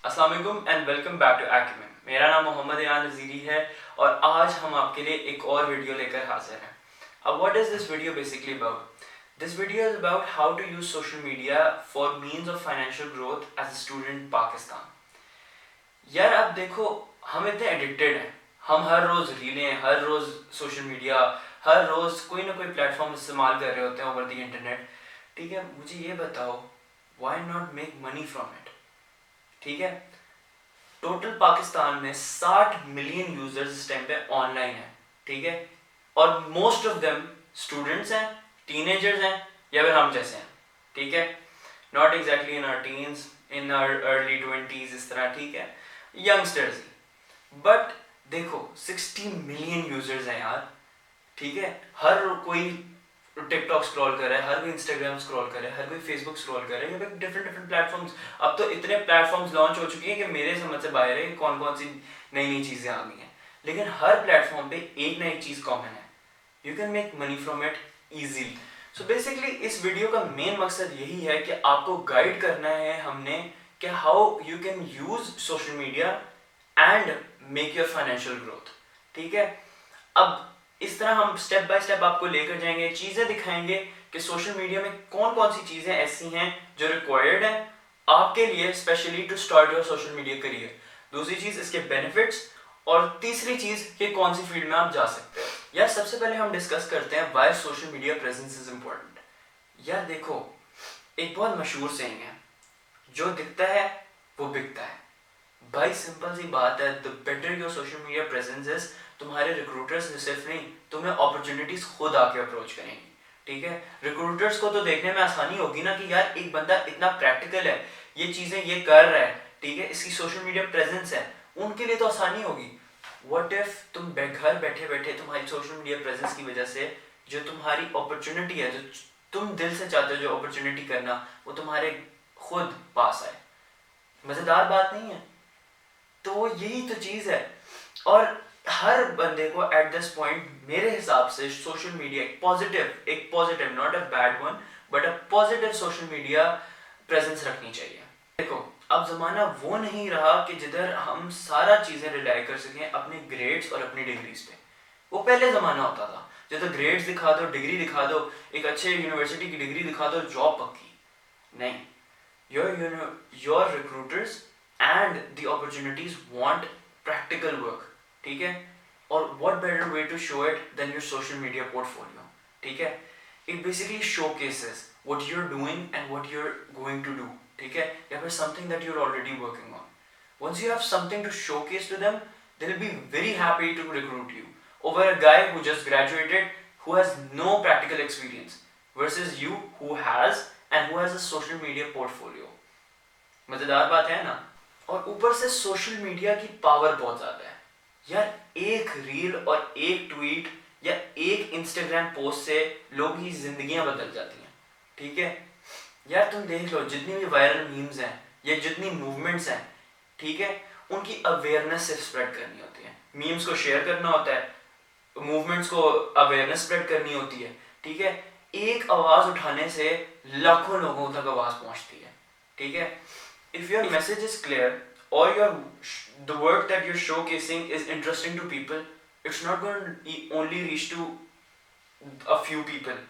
अस्सलाम वालेकुम and welcome back to Acumen। मेरा नाम मोहम्मद यान नज़ीरी है और आज हम आपके लिए एक और वीडियो लेकर हाजिर हैं। अब what is this video basically about? This video is about how to use social media for means of financial growth as a student in Pakistan. यार अब देखो, हम इतने एडिक्टेड हैं, हम हर रोज़ रीलें, हर रोज़ सोशल मीडिया, हर रोज़ कोई ना कोई प्लेटफॉर्म इस्तेमाल कर रहे होते हैं ओवर द इंटरनेट। ठीक है, मुझे ये बताओ, why not make money from it? ठीक है, टोटल पाकिस्तान में 60 मिलियन यूजर्स इस टाइम पे ऑनलाइन है। ठीक है, और मोस्ट ऑफ देम स्टूडेंट्स हैं, टीनेजर्स हैं, या फिर हम जैसे हैं। ठीक है, not exactly in our teens, in our early 20s इस तरह। ठीक है, यंगस्टर्स ही। बट देखो 60 मिलियन यूजर्स हैं यार। ठीक है, हर कोई टिकटॉक स्क्रॉल कर रहा है, हर कोई इंस्टाग्राम स्क्रॉल कर रहा है, हर कोई फेसबुक स्क्रॉल कर रहा है, या फिर डिफरेंट डिफरेंट प्लेटफॉर्म्स। अब तो इतने प्लेटफॉर्म्स लॉन्च हो चुके हैं कि मेरे समझ से बाहर है कौन कौन सी नई नई चीज़ें आ गई हैं। लेकिन हर प्लेटफॉर्म पे एक ना एक चीज़ कॉमन है, you can make money from it easily. So basically इस वीडियो का मेन मकसद यही है कि आपको गाइड करना है हमने कि how you can use social media and make your financial growth. ठीक है, अब इस तरह हम स्टेप बाय स्टेप आपको लेकर जाएंगे, चीज़ें दिखाएंगे कि सोशल मीडिया में कौन कौन सी चीज़ें ऐसी हैं जो रिक्वायर्ड है आपके लिए, specially to start your social media career. दूसरी चीज़ इसके बेनिफिट्स, और तीसरी चीज़ कि कौन सी फील्ड में आप जा सकते हैं। यार सबसे पहले हम डिस्कस करते हैं why social media presence is important. यार देखो, एक बहुत मशहूर सेइंग है, जो दिखता है वो बिकता है। भाई सिंपल सी बात है, the better your social media presence is, तुम्हारे रिक्रूटर्स सिर्फ नहीं, तुम्हें अपॉर्चुनिटीज खुद आके अप्रोच करेंगी। ठीक है, रिक्रूटर्स को तो देखने में आसानी होगी ना कि यार एक बंदा इतना प्रैक्टिकल है, ये चीजें ये कर रहा है, ठीक है, इसकी सोशल मीडिया प्रेजेंस है, उनके लिए तो आसानी होगी। व्हाट इफ तुम घर बैठे बैठे तुम्हारी सोशल मीडिया प्रेजेंस की वजह से जो तुम्हारी अपॉर्चुनिटी है, जो तुम दिल से चाहते हो जो अपॉर्चुनिटी करना, वो तुम्हारे खुद पास आए। मजेदार बात नहीं है? तो यही तो चीज़ है। और हर बंदे को एट दिस पॉइंट मेरे हिसाब से सोशल मीडिया एक positive not a bad one, but a positive social media presence रखनी चाहिए। देखो अब ज़माना वो नहीं रहा कि जिधर हम सारा चीज़ें रिलाई कर सकें अपने ग्रेड्स और अपनी डिग्रीज पे। वो पहले ज़माना होता था, जिधर ग्रेड्स दिखा दो, डिग्री दिखा दो, एक अच्छे यूनिवर्सिटी की डिग्री दिखा दो, जॉब पक्की। नहीं, your recruiters and the opportunities want practical work। ठीक है, और what better way to show it than your social media portfolio। ठीक है, it basically showcases what you're doing and what you're going to do। ठीक है, या फिर something that you're already working on। once you have something to showcase to them, they'll be very happy to recruit you over a guy who just graduated, who has no practical experience, versus you who has and who has a social media portfolio। मजेदार बात है ना? और ऊपर से social media की power बहुत ज्यादा है यार। एक रील और एक ट्वीट या एक इंस्टाग्राम पोस्ट से लोगों की जिंदगियां बदल जाती हैं। ठीक है यार, तुम देख लो जितनी भी वायरल मीम्स हैं या जितनी मूवमेंट्स हैं, ठीक है, उनकी अवेयरनेस से स्प्रेड करनी होती है। मीम्स को शेयर करना होता है, मूवमेंट्स को अवेयरनेस स्प्रेड करनी होती है। ठीक है, एक आवाज उठाने से लाखों लोगों तक आवाज पहुंचती है। ठीक है, if your message is clear or the work that you're showcasing is interesting to people, it's not going to only reach to a few people,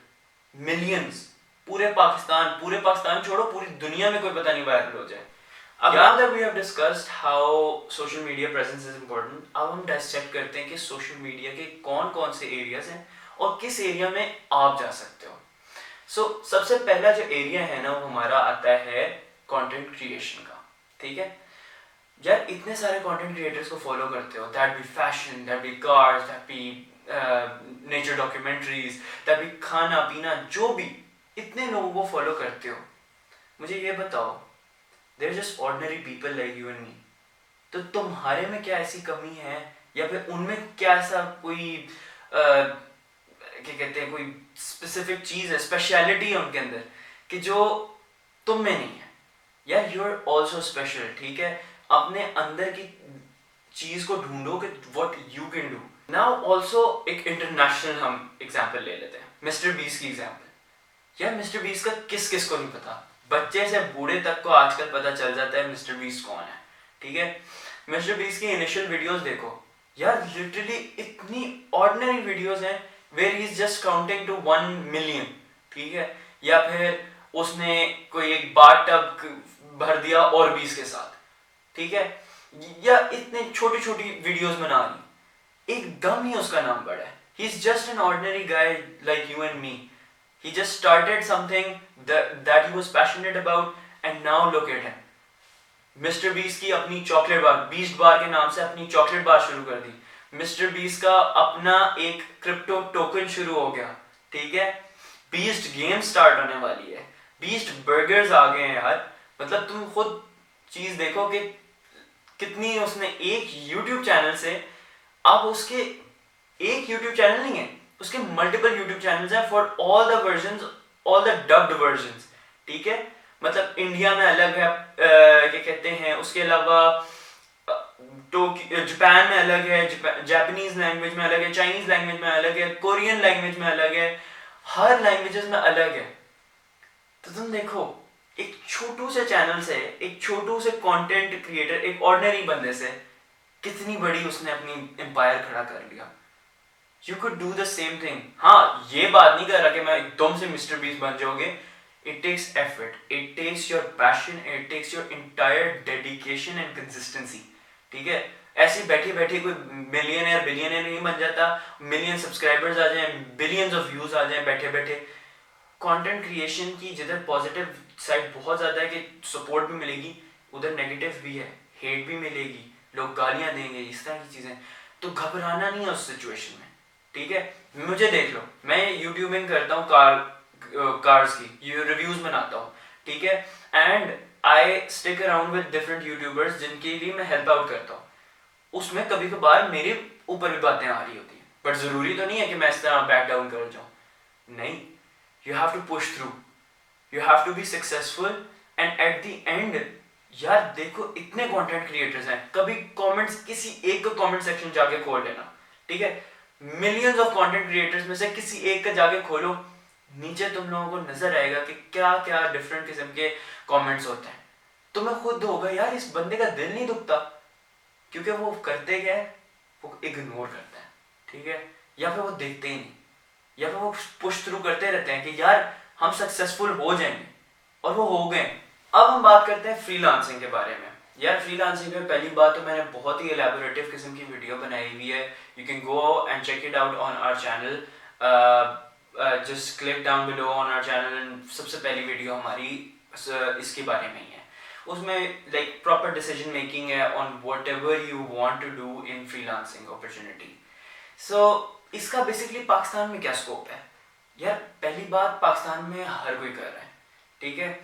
millions। पूरे पाकिस्तान छोड़ो, पूरी दुनिया में कोई पता नहीं वायरल हो जाए। अब now that we have discussed how social media presence is important, अब हम डाइसेक्ट करते हैं कि सोशल मीडिया के कौन कौन से एरियाज हैं और किस एरिया में आप जा सकते हो। सबसे पहला जो एरिया है ना, वो हमारा आता है कंटेंट क्रिएशन का। ठीक है यार, इतने सारे कंटेंट क्रिएटर्स को फॉलो करते हो, that be fashion, that be cars, that be nature documentaries, that be खाना पीना, जो भी, इतने लोगों को फॉलो करते हो। मुझे ये बताओ, there just ordinary people like you and me, तो तुम्हारे में क्या ऐसी कमी है या फिर उनमें क्या ऐसा कोई क्या कहते हैं, कोई स्पेसिफिक चीज है, स्पेशलिटी है उनके अंदर कि जो तुम में नहीं है? यार यू आर ऑल्सो स्पेशल। ठीक है, अपने अंदर की चीज को ढूंढो कि what you can do. Now also एक इंटरनेशनल हम एग्जाम्पल ले लेते हैं, मिस्टर बीस की एग्जाम्पल। यार मिस्टर बीस का किस किस को नहीं पता, बच्चे से बूढ़े तक को आजकल पता चल जाता है मिस्टर बीस कौन है। ठीक है। मिस्टर बीस्ट की इनिशियल वीडियोस देखो यार, लिटरली इतनी ऑर्डिनरी वीडियोस हैं where he is just counting to 1 million, ठीक है। या फिर उसने कोई एक बाथ टब भर दिया और 20 के साथ, ठीक है। या इतने छोटी छोटी वीडियोस बना ली, एकदम ही उसका नाम बढ़ा है। ही is just an ordinary guy like you and me. He just started something that he was passionate about and now look at him. Mister Beast की अपनी चॉकलेट बार, बीस्ट बार के नाम से अपनी चॉकलेट बार शुरू कर दी. मिस्टर बीस्ट का अपना एक क्रिप्टो टोकन शुरू हो गया, ठीक है. बीस्ट गेम स्टार्ट होने वाली है, बीस्ट बर्गर्स आ गए हैं यार. मतलब तुम खुद चीज देखो कि कितनी उसने एक यूट्यूब चैनल से, अब उसके एक यूट्यूब चैनल नहीं है, उसके मल्टीपल यूट्यूब चैनल्स हैं for all the versions, all the dubbed versions, ठीक है. मतलब इंडिया में अलग है, क्या कहते हैं, उसके अलावा जापान में अलग है, जापानीज लैंग्वेज में अलग है, चाइनीज लैंग्वेज में अलग है, कोरियन लैंग्वेज में अलग है, हर लैंग्वेजेस में अलग है. तो तुम देखो एक छोटू से चैनल से, एक छोटू से कंटेंट क्रिएटर, एक ऑर्डिनरी बंदे से कितनी बड़ी उसने अपनी एम्पायर खड़ा कर लिया. You could do the same thing. हाँ, ये बात नहीं कर रहा कि मैं एकदम से मिस्टर बीस्ट बन जाओगे. It takes effort, it takes your passion, it takes your entire dedication and consistency. ठीक है. ऐसे बैठे बैठे कोई मिलियनर बिलियनर नहीं बन जाता. मिलियन सब्सक्राइबर्स आ जाएं, बिलियंस ऑफ व्यूज आ जाएं बैठे बैठे. कंटेंट क्रिएशन की जिधर पॉजिटिव साइड बहुत ज्यादा है कि सपोर्ट भी मिलेगी, उधर नेगेटिव भी है, हेट भी मिलेगी, लोग गालियां देंगे, इस तरह की चीजें. तो घबराना नहीं है उस सिचुएशन में, ठीक है. मुझे देख लो, मैं यूट्यूबिंग करता हूँ कार्स की, रिव्यूज बनाता हूँ, ठीक है. And I stick around with different YouTubers जिनके लिए मैं हेल्प आउट करता हूँ. उसमें कभी कभार मेरे ऊपर भी बातें आ रही होती हैं, बट जरूरी तो नहीं है कि मैं इस तरह बैक डाउन कर जाऊँ. नहीं, you have to push through, you have to be successful. And at the end यार देखो, इतने कंटेंट क्रिएटर्स हैं, कभी कमेंट्स, किसी एक का कमेंट सेक्शन जाके खोल लेना, ठीक है. मिलियंस ऑफ कंटेंट क्रिएटर्स में से किसी एक का जाके खोलो, नीचे तुम लोगों को नजर आएगा कि क्या क्या डिफरेंट किस्म के कमेंट्स होते हैं. तुम्हें खुद होगा यार इस बंदे का दिल नहीं दुखता, क्योंकि वो करते क्या है, वो इग्नोर करता है, ठीक है. या फिर वो देखते ही नहीं, या फिर वो पुश थ्रू करते रहते हैं कि यार हम सक्सेसफुल हो जाएंगे, और वो हो गए. अब हम बात करते हैं फ्रीलांसिंग के बारे में. यार फ्रीलांसिंग में पहली बात तो मैंने बहुत ही एलैबोरेटिव किस्म की वीडियो बनाई हुई है. You can go and check it out on our channel. Just click down below on our channel and सबसे पहली वीडियो हमारी इसके बारे में ही है. उसमें लाइक प्रॉपर डिसीजन मेकिंग है on whatever you want to do in freelancing opportunity. So इसका बेसिकली पाकिस्तान में क्या स्कोप है. यार पहली बात, पाकिस्तान में हर कोई कर रहा है, ठीक है.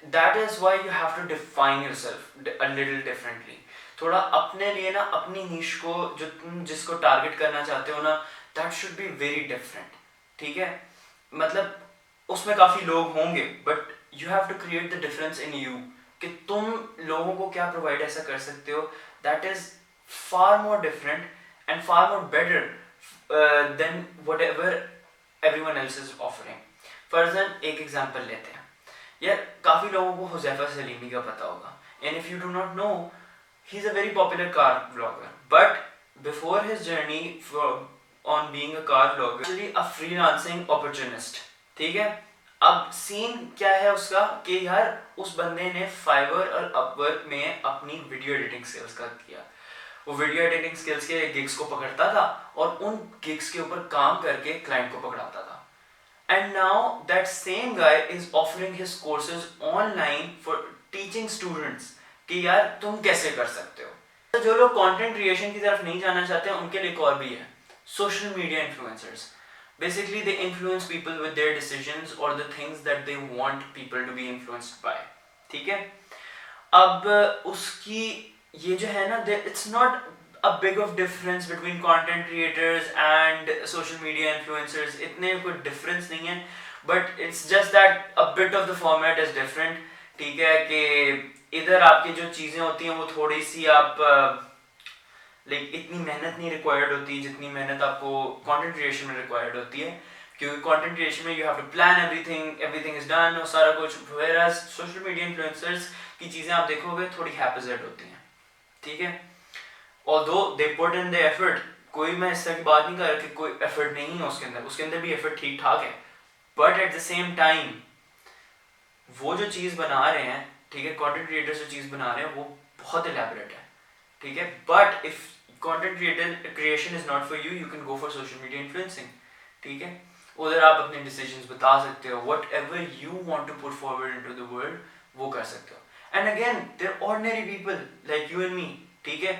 That is why you have to define yourself a little differently. थोड़ा अपने लिए ना, अपनी नीश को, जो तुम जिसको टारगेट करना चाहते हो ना, that should be very different, ठीक है. मतलब उसमें काफी लोग होंगे, but you have to create the difference in you, कि तुम लोगों को क्या प्रोवाइड ऐसा कर सकते हो that is far more different and far more better than whatever everyone else is offering. फर्जन एक एग्जांपल लेते हैं. यार काफी लोगों को हुज़ैफा सलीमी का पता होगा, and if you do not know, he is a very popular car vlogger, but before his journey on being a car vlogger, actually a freelancing opportunist, ठीक है. अब सीन क्या है उसका कि यार उस बंदे ने फाइवर और अपवर्क में अपनी वीडियो एडिटिंग स्किल्स का किया. वो वीडियो एडिटिंग स्किल्स के गिग्स को पकड़ता था और उन गिग्स के ऊपर काम करके क्लाइंट को पकड़ाता था. And now that same guy is offering his courses online for teaching students कि यार तुम कैसे कर सकते हो. तो जो लोग कंटेंट क्रिएशन की तरफ नहीं जाना चाहते हैं उनके लिए एक और भी है, social media influencers. Basically they influence people with their decisions or the things that they want people to be influenced by, ठीक है. अब उसकी ये जो है ना, it's not a big of difference between content creators and social media influencers. इतने कोई difference नहीं है, but it's just that a bit of the format is different, ठीक है. कि इधर आपकी जो चीज़ें होती हैं वो थोड़ी सी आप लाइक इतनी मेहनत नहीं रिक्वायर्ड होती जितनी मेहनत आपको कंटेंट क्रिएशन में रिक्वायर्ड होती है, क्योंकि कंटेंट क्रिएशन में you have to plan everything, everything is done और सारा कुछ. वेयरएज सोशल मीडिया इन्फ्लुएंसर्स की चीज़ें आप देखोगे थोड़ी हैप्पीजेड होती हैं, ठीक है, although they put in the effort, कोई मैं इस तरह की बात नहीं कर रहा कि कोई एफर्ट नहीं है उसके अंदर भी एफर्ट ठीक ठाक है, but at the same time वो जो चीज़ बना रहे हैं, ठीक है, कंटेंट क्रिएटर्स जो चीज़ बना रहे हैं वो बहुत एलैबोरेट है, ठीक है, but if content creation is not for you, you can go for social media influencing, ठीक है, उधर आप अपने डिसीजंस बता सकते हो, whatever you want to put forward into the world वो कर सकते हो। And again there ordinary people like you and me, ठीक है,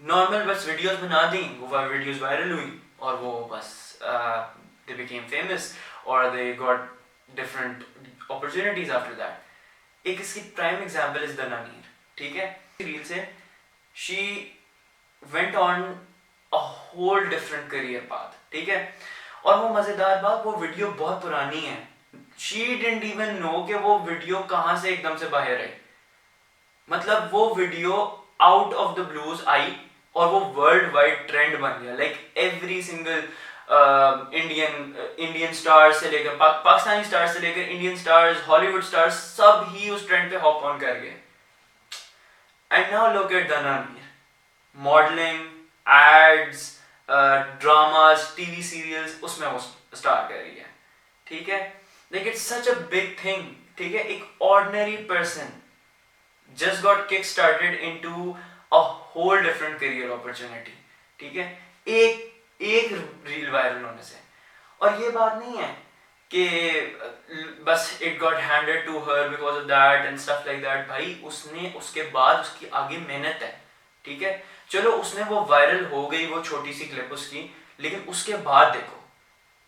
नॉर्मल बस वीडियोस बना दी, वो वीडियोस वायरल हुई और वो बस दे बिकेम फेमस और they got different opportunities after that. एक इसकी प्राइम एग्जांपल इज दनानीर, ठीक है, रील से she went on a whole different career path, ठीक है, और वो मजेदार बात, वो वीडियो बहुत पुरानी है, she didn't even know कि वो वीडियो कहाँ से एकदम से बाहर आई, मतलब वो video out of the blues आई और वो वर्ल्ड वाइड ट्रेंड बन गया, like every single Indian stars से लेकर पाकिस्तानी स्टार्स से लेकर इंडियन स्टार्स, हॉलीवुड स्टार्स, सब ही उस ट्रेंड पे हॉप ऑन कर गए। And now look at Dananeer, modelling, ads, dramas, TV serials, उसमें वो स्टार कर रही है, ठीक है, like it's such a big thing, ठीक है, एक ordinary person just got kick started into a whole different career opportunity, ठीक है, एक रील वायरल होने से। और ये बात नहीं है कि बस it got handed to her because of that and stuff like that, भाई उसने उसके बाद उसकी आगे मेहनत है, ठीक है, चलो उसने वो वायरल हो गई वो छोटी सी क्लिप उसकी, लेकिन उसके बाद देखो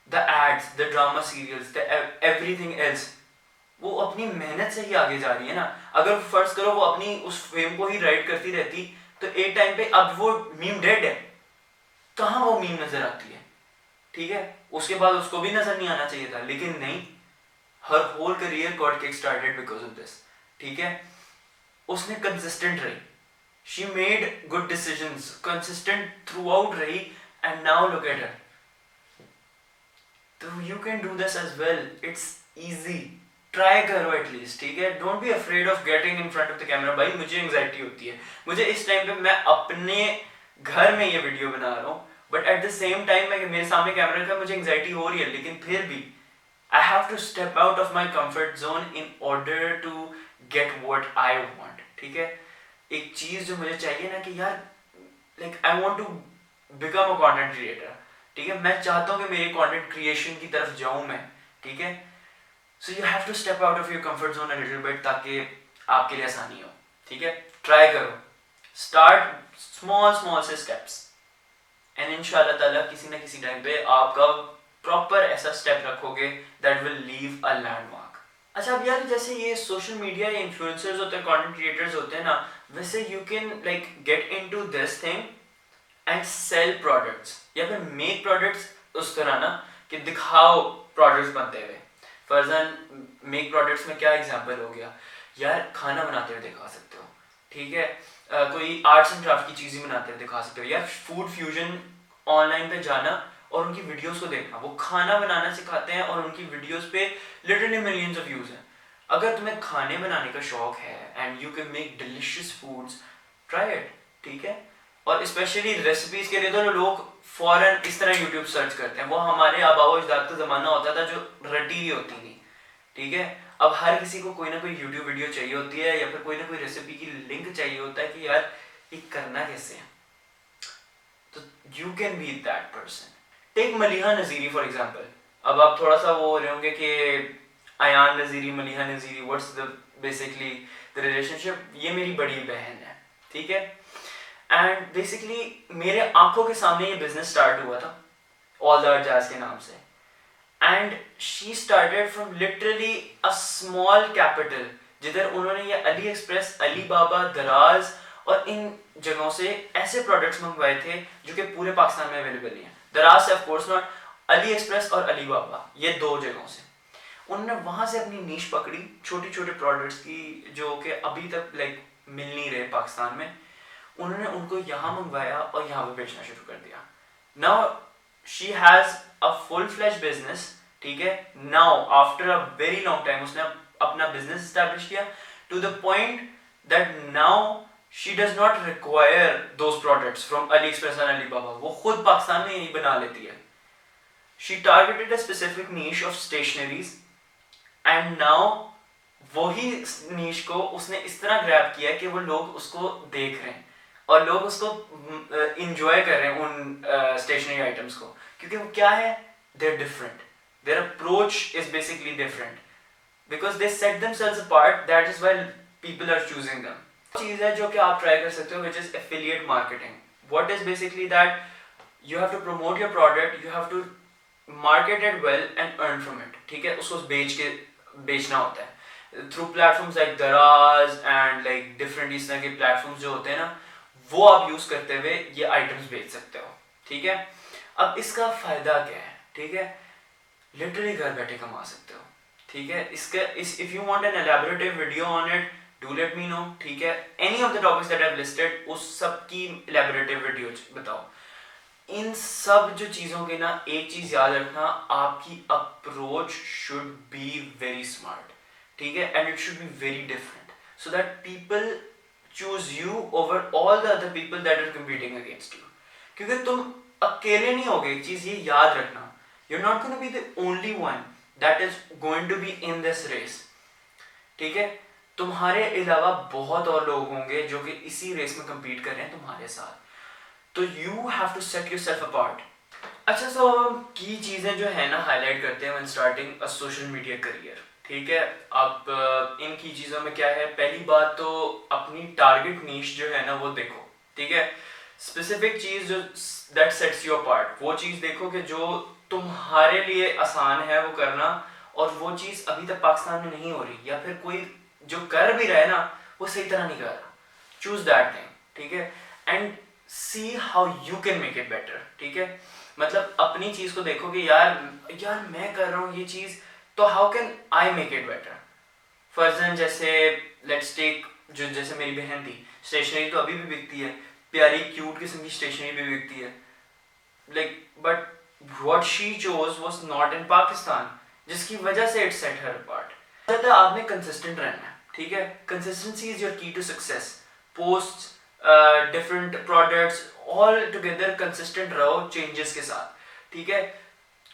the ads, the drama serials, the everything else, वो अपनी मेहनत से ही आगे जा रही है ना। अगर फर्ज करो वो अपनी उस फेम को ही राइड करती रहती तो एक टाइम पे अब वो मीम डेड है, कहाँ वो मीम नजर आती है, ठीक है, उसके बाद उसको भी नजर नहीं आना चाहिए था, लेकिन नहीं, her whole career got kick started because of this, ठीक है, उसने कंसिस्टेंट रही, she made good decisions, consistent throughout रही, and now look at her, तो you can do this as well, it's easy, try करो at least, ठीक है, don't be afraid of getting in front of the camera. भाई मुझे anxiety होती है, मुझे इस टाइम पे मैं अपने घर में ये वीडियो बना रहा हूँ, but at the same time मेरे सामने कैमरा का मुझे एंजाइटी हो रही है, लेकिन फिर भी I have to step out of my comfort zone in order to get what I want, ठीक है, एक चीज जो मुझे चाहिए ना कि यार like I want to become a content creator, ठीक है, मैं चाहता हूँ कि मेरे कंटेंट क्रिएशन की तरफ जाऊँ मैं, ठीक है, so you have to step out of your comfort zone a little bit ताकि आपके लिए आसानी हो, ठीक है, ट्राई करो, स्टार्ट स्मॉल से स्टेप्स, एंड इंशाल्लाह ताला किसी ना किसी टाइम पे आपका प्रॉपर ऐसा स्टेप रखोगे that will leave a landmark. अच्छा अब यार जैसे ये सोशल मीडिया या इन्फ्लुएंसर्स होते हैं, कंटेंट क्रिएटर्स होते हैं ना, वैसे you can like get into this thing and cell products या फिर मेक प्रोडक्ट्स उस तरह ना कि दिखाओ प्रोडक्ट्स बनते हुए। फर्जन मेक प्रोडक्ट्स में क्या एग्जांपल हो गया, यार खाना बनाते हुए दिखा सकते हो, ठीक है, कोई आर्ट्स एंड क्राफ्ट की चीज़ें बनाते हुए दिखा सकते हो, या फूड फ्यूजन ऑनलाइन पे जाना और उनकी वीडियोस को देखना, वो खाना बनाना सिखाते हैं और उनकी वीडियोस पे लिटरली मिलियंस ऑफ व्यूज हैं। अगर तुम्हें खाने बनाने का शौक है and you can make delicious foods, try it, ठीक है, और स्पेशली रेसिपीज के लिए तो लोग फॉरन इस तरह यूट्यूब सर्च करते हैं, वो हमारे आबाओ अजदाद का ज़माना होता था जो रटी हुई होती थी, ठीक है, अब हर किसी को कोई ना कोई यूट्यूब वीडियो चाहिए होती है या फिर कोई ना कोई रेसिपी की लिंक चाहिए होता है कि यार ये करना कैसे है, तो you can be that person. Take Maliha Naziri for example, अब आप थोड़ा सा वो हो रहे होंगे कि Ayan Naziri, Maliha Naziri, what's the basically the relationship, ये मेरी बड़ी बहन है, ठीक है, एंड बेसिकली मेरे आंखों के सामने ये बिजनेस स्टार्ट हुआ था ऑल दैट जैज के नाम से, and she started from literally a small capital, जिधर उन्होंने ये अली एक्सप्रेस, अली बाबा, दराज और इन जगहों से ऐसे प्रोडक्ट्स मंगवाए थे जो कि पूरे पाकिस्तान में अवेलेबल नहीं है। दराज से of course not, Ali express और अली बाबा, ये दो जगहों से उन्होंने वहां से अपनी नीश पकड़ी छोटे छोटे प्रोडक्ट्स की जो कि अभी तक लाइक मिल नहीं रहे पाकिस्तान में, उन्होंने उनको यहाँ मंगवाया और यहाँ पे बेचना शुरू कर दिया। Now she has a full flash business, ठीक है, now after a very long time उसने अपना बिजनेस एस्टैब्लिश किया to the point that now she does not require those products from AliExpress and Alibaba, वो खुद पाकिस्तान में यही बना लेती है. She targeted a specific niche of stationeries and now वही नीश को उसने इस तरह ग्रैब किया कि वो लोग उसको देख रहे हैं और लोग उसको इंजॉय कर रहे हैं उन स्टेशनरी आइटम्स को, क्योंकि वो क्या है, they are different, their approach is basically different because they set themselves apart, that is why people are choosing them. चीज है जो कि आप ट्राई कर सकते हो which is affiliate marketing. What is basically that you have to promote your product, you have to market it well and earn from it. ठीक है, उसको बेचना होता है through platforms like Daraz and like different इस तरह के प्लेटफॉर्म्स जो होते हैं ना, वो आप यूज करते हुए ये आइटम्स बेच सकते हो. ठीक है, अब इसका फायदा क्या है? ठीक है, लिटरली घर बैठे कमा सकते हो. ठीक है, if you want an elaborative video on it, do let me know. ठीक है, any of the topics that I have listed, उस सब की एलैबोरेटिव वीडियो बताओ. इन सब जो चीजों के ना एक चीज याद रखना, आपकी approach should be very smart. ठीक है, and it should be very different so that people choose you over all the other people that are competing against you. क्योंकि तुम अकेले नहीं होगे, एक चीज ये याद रखना, you are not going to be the only one that is going to be in this race. ठीक है, तुम्हारे अलावा बहुत और लोग होंगे जो कि इसी रेस में कम्पीट कर रहे हैं तुम्हारे साथ. तो you have to set yourself apart. अच्छा, सो की चीजें जो है ना हाईलाइट करते हैं when starting a social media career. ठीक है, अब इन की चीज़ों में क्या है, पहली बात तो अपनी टारगेट नीश जो है ना वो देखो. ठीक है, स्पेसिफिक चीज़ जो दैट सेट्स यू अपार्ट, वो चीज़ देखो कि जो तुम्हारे लिए आसान है वो करना, और वो चीज़ अभी तक पाकिस्तान में नहीं हो रही, या फिर कोई जो कर भी रहा है ना वो सही तरह नहीं कर रहा. Choose that thing. ठीक है, and see how you can make it better. ठीक है, मतलब अपनी चीज़ को देखो कि यार मैं कर रहा हूँ ये चीज़, तो how can I make it better. For example जैसे लेट्स टेक, जो जैसे मेरी बहन थी, स्टेशनरी तो अभी भी बिकती है, प्यारी क्यूट किस्म की स्टेशनरी भी बिकती है, like but what she chose was not in Pakistan, जिसकी वजह से इट सेट हर अपार्ट. आपने कंसिस्टेंट रहना है. ठीक है, consistency is your key to success. Post different products all together consistent रहो चेंजेस के साथ. ठीक है,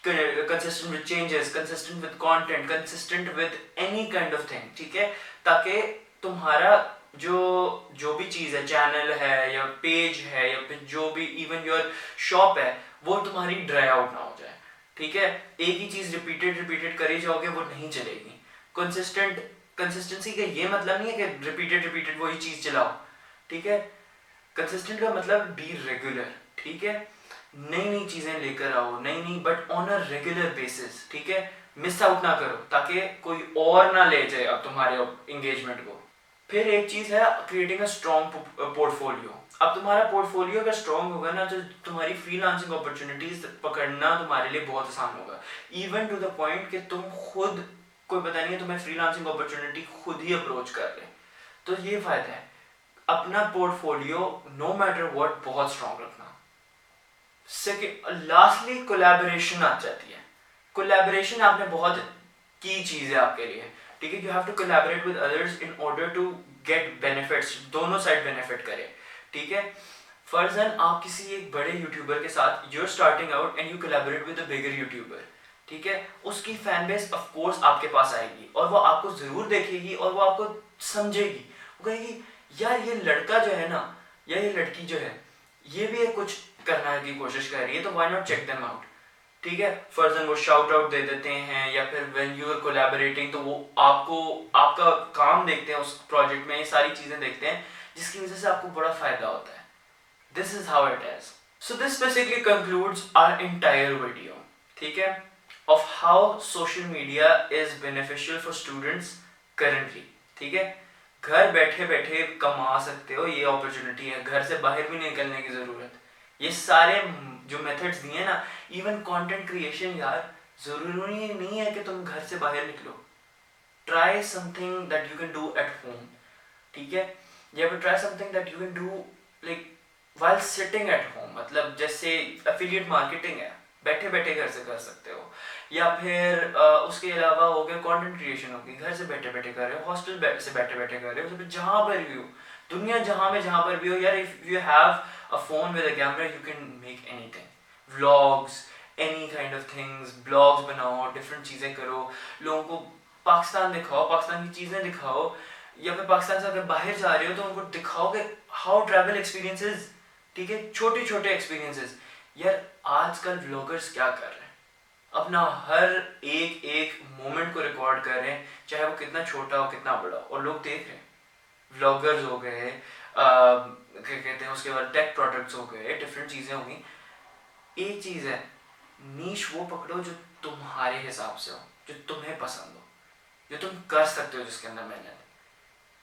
consistent with changes, consistent with content, consistent with any kind of thing. ठीक है, ताकि तुम्हारा जो भी चीज़ है, चैनल है या पेज है या फिर जो भी इवन योर शॉप है, वो तुम्हारी ड्राई आउट ना हो जाए. ठीक है, एक ही चीज़ रिपीटेड करी जाओगे वो नहीं चलेगी. कंसिस्टेंसी का ये मतलब नहीं है कि रिपीटेड वही चीज़ चलाओ. ठीक है, कंसिस्टेंट का मतलब बी रेगुलर. ठीक है, नई चीजें लेकर आओ, नई but on a regular basis. ठीक है, मिस आउट ना करो ताकि कोई और ना ले जाए अब तुम्हारे एंगेजमेंट को. फिर एक चीज है क्रिएटिंग अ स्ट्रॉन्ग पोर्टफोलियो. अब तुम्हारा पोर्टफोलियो अगर स्ट्रॉन्ग होगा ना, तो तुम्हारी फ्रीलांसिंग अपॉर्चुनिटीज पकड़ना तुम्हारे लिए बहुत आसान होगा. इवन टू द पॉइंट कि तुम खुद, कोई पता नहीं है, तुम्हें फ्रीलांसिंग अपॉर्चुनिटी खुद ही अप्रोच कर ले. तो ये फायदा है, अपना पोर्टफोलियो नो मैटर व्हाट बहुत स्ट्रॉन्ग रखना. सेकेंड, लास्टली कोलैबोरेशन आ जाती है. कोलैबोरेशन आपने बहुत की चीज है आपके लिए. ठीक है, you have to collaborate with others in order to get benefits, दोनों साइड बेनिफिट करे. ठीक है, फर्जन आप किसी एक बड़े यूट्यूबर के साथ you are starting out and you collaborate with a bigger YouTuber. ठीक है, उसकी फैन बेस ऑफ कोर्स आपके पास आएगी और वो आपको जरूर देखेगी और वो आपको समझेगी. वो कहेगी यार ये लड़का जो है ना या ये लड़की जो है, ये भी कुछ करना की कोशिश कर रही है, तो why not check them out. ठीक है, फर्जन वो शाउट आउट दे देते हैं, या फिर व्हेन यू आर कोलैबोरेटिंग तो वो आपको आपका काम देखते हैं उस प्रोजेक्ट में, ये सारी चीजें देखते हैं जिसकी वजह से आपको बड़ा फायदा होता है. This is how it is. So this basically concludes our entire video. ठीक है, of how social media is beneficial for students currently. ठीक है, घर बैठे बैठे कमा सकते हो, ये अपॉर्चुनिटी है, घर से बाहर भी निकलने की जरूरत. ये सारे जो मेथड्स दिए ना, इवन कंटेंट क्रिएशन, यार जरूरी नहीं है कि तुम घर से बाहर निकलो. Try something that you can do at home. ठीक है, या फिर try something that you can do like while sitting at home. मतलब जैसे एफिलिएट मार्केटिंग है, बैठे बैठे घर से कर सकते हो. या फिर उसके अलावा हो गया कंटेंट क्रिएशन, होगी घर से बैठे बैठे कर रहे हो, हॉस्टल से बैठे बैठे कर रहे हो, तो जहाँ पर भी हो दुनिया जहाँ पर भी हो यार, if you have a phone with a camera you can make anything, vlogs, any kind of things, blogs बनाओ, डिफरेंट चीज़ें करो, लोगों को पाकिस्तान दिखाओ, पाकिस्तान की चीज़ें दिखाओ, या फिर पाकिस्तान से अगर बाहर जा रहे हो तो उनको दिखाओ कि हाउ ट्रैवल एक्सपीरियंसेस, ठीक है, छोटे छोटे एक्सपीरियंसेस। यार आजकल व्लॉगर्स क्या कर रहे हैं, अपना हर एक एक मोमेंट को रिकॉर्ड कर रहे हैं, चाहे वो कितना छोटा हो कितना बड़ा हो, और लोग देख रहे हैं। व्लॉगर्स हो गए, क्या कहते हैं उसके बाद टेक प्रोडक्ट्स हो गए, डिफरेंट चीज़ें होंगी। एक चीज़ है, नीश वो पकड़ो जो तुम्हारे हिसाब से हो, जो तुम्हें पसंद हो, जो तुम कर सकते हो, जिसके अंदर मेहनत,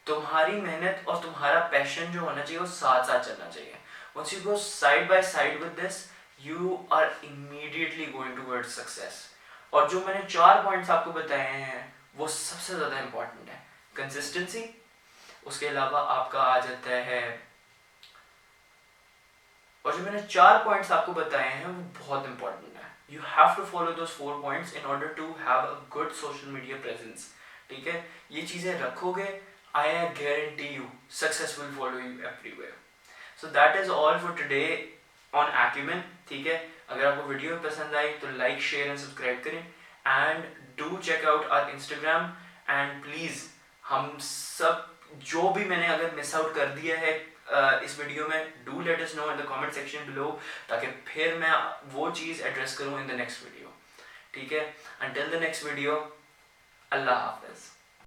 तुम्हारी मेहनत और तुम्हारा पैशन जो होना चाहिए वो साथ साथ चलना चाहिए। Once you go side by side with this you are immediately going towards success. और जो मैंने 4 पॉइंट्स आपको बताए हैं वो सबसे ज़्यादा इंपॉर्टेंट है। कंसिस्टेंसी, उसके अलावा आपका आ जाता है, और जो मैंने 4 पॉइंट्स आपको बताए हैं वो बहुत इंपॉर्टेंट है। You have to follow those 4 points in order to have a good social media presence, ठीक है। ये चीज़ें रखोगे, I guarantee you success will follow you everywhere. So that is all for today on Acumen, ठीक है। अगर आपको video पसंद आई तो लाइक, शेयर एंड सब्सक्राइब करें, and do check out our Instagram, and please हम सब जो भी मैंने अगर मिस आउट कर दिया है इस वीडियो में, do let us know in the comment section below, ताकि फिर मैं वो चीज़ एड्रेस करूँ इन द नेक्स्ट वीडियो, ठीक है। अंटिल द नेक्स्ट वीडियो, अल्लाह हाफिज़।